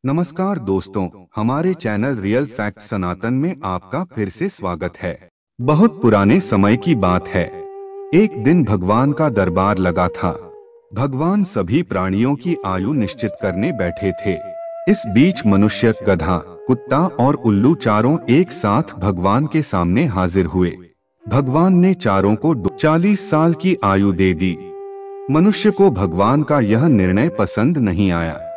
नमस्कार दोस्तों, हमारे चैनल रियल फैक्ट सनातन में आपका फिर से स्वागत है। बहुत पुराने समय की बात है। एक दिन भगवान का दरबार लगा था। भगवान सभी प्राणियों की आयु निश्चित करने बैठे थे। इस बीच मनुष्य, गधा, कुत्ता और उल्लू चारों एक साथ भगवान के सामने हाजिर हुए। भगवान ने चारों को 40 साल की आयु दे दी। मनुष्य को भगवान का यह निर्णय पसंद नहीं आया।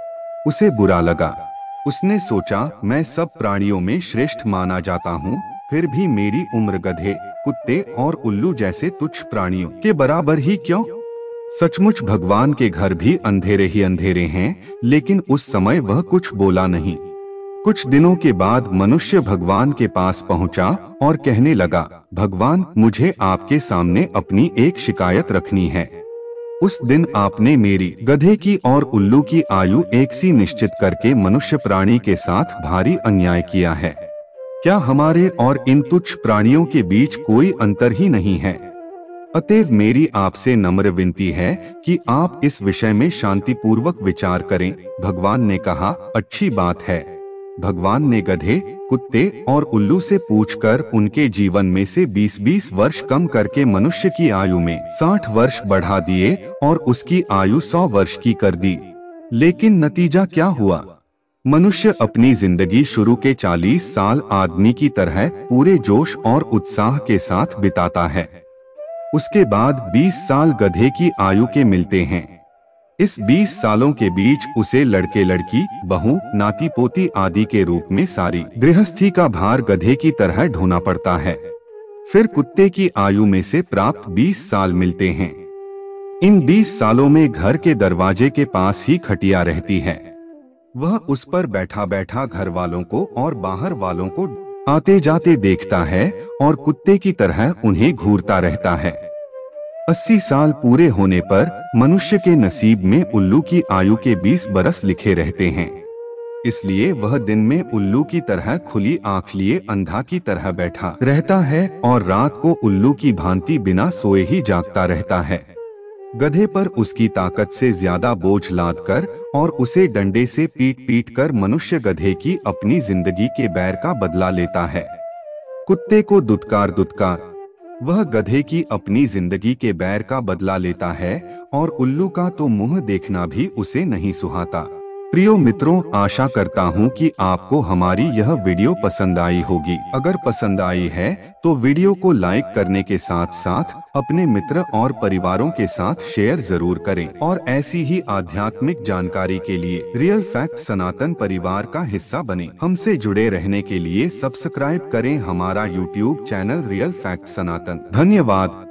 उसे बुरा लगा। उसने सोचा, मैं सब प्राणियों में श्रेष्ठ माना जाता हूँ, फिर भी मेरी उम्र गधे, कुत्ते और उल्लू जैसे तुच्छ प्राणियों के बराबर ही क्यों? सचमुच भगवान के घर भी अंधेरे ही अंधेरे हैं, लेकिन उस समय वह कुछ बोला नहीं। कुछ दिनों के बाद मनुष्य भगवान के पास पहुंचा और कहने लगा, भगवान, मुझे आपके सामने अपनी एक शिकायत रखनी है। उस दिन आपने मेरी, गधे की और उल्लू की आयु एक सी निश्चित करके मनुष्य प्राणी के साथ भारी अन्याय किया है। क्या हमारे और इन तुच्छ प्राणियों के बीच कोई अंतर ही नहीं है? अतएव मेरी आपसे नम्र विनती है कि आप इस विषय में शांतिपूर्वक विचार करें। भगवान ने कहा, अच्छी बात है। भगवान ने गधे, कुत्ते और उल्लू से पूछकर उनके जीवन में से 20-20 वर्ष कम करके मनुष्य की आयु में 60 वर्ष बढ़ा दिए और उसकी आयु 100 वर्ष की कर दी। लेकिन नतीजा क्या हुआ? मनुष्य अपनी जिंदगी शुरू के 40 साल आदमी की तरह पूरे जोश और उत्साह के साथ बिताता है। उसके बाद 20 साल गधे की आयु के मिलते हैं। इस 20 सालों के बीच उसे लड़के लड़की, बहू, नाती पोती आदि के रूप में सारी गृहस्थी का भार गधे की तरह ढोना पड़ता है। फिर कुत्ते की आयु में से प्राप्त 20 साल मिलते हैं। इन 20 सालों में घर के दरवाजे के पास ही खटिया रहती है। वह उस पर बैठा बैठा घर वालों को और बाहर वालों को आते जाते देखता है और कुत्ते की तरह उन्हें घूरता रहता है। 80 साल पूरे होने पर मनुष्य के नसीब में उल्लू की आयु के 20 बरस लिखे रहते हैं। इसलिए वह दिन में उल्लू की तरह खुली आंख लिए अंधा की तरह बैठा रहता है और रात को उल्लू की भांति बिना सोए ही जागता रहता है। गधे पर उसकी ताकत से ज्यादा बोझ लादकर और उसे डंडे से पीट पीट कर मनुष्य गधे की अपनी जिंदगी के बैर का बदला लेता है। कुत्ते को दुत्कार दुत्कार वह गधे की अपनी जिंदगी के बैर का बदला लेता है और उल्लू का तो मुंह देखना भी उसे नहीं सुहाता। प्रियो मित्रों, आशा करता हूं कि आपको हमारी यह वीडियो पसंद आई होगी। अगर पसंद आई है तो वीडियो को लाइक करने के साथ साथ अपने मित्र और परिवारों के साथ शेयर जरूर करें और ऐसी ही आध्यात्मिक जानकारी के लिए रियल फैक्ट सनातन परिवार का हिस्सा बने। हमसे जुड़े रहने के लिए सब्सक्राइब करें हमारा यूट्यूब चैनल रियल फैक्ट सनातन। धन्यवाद।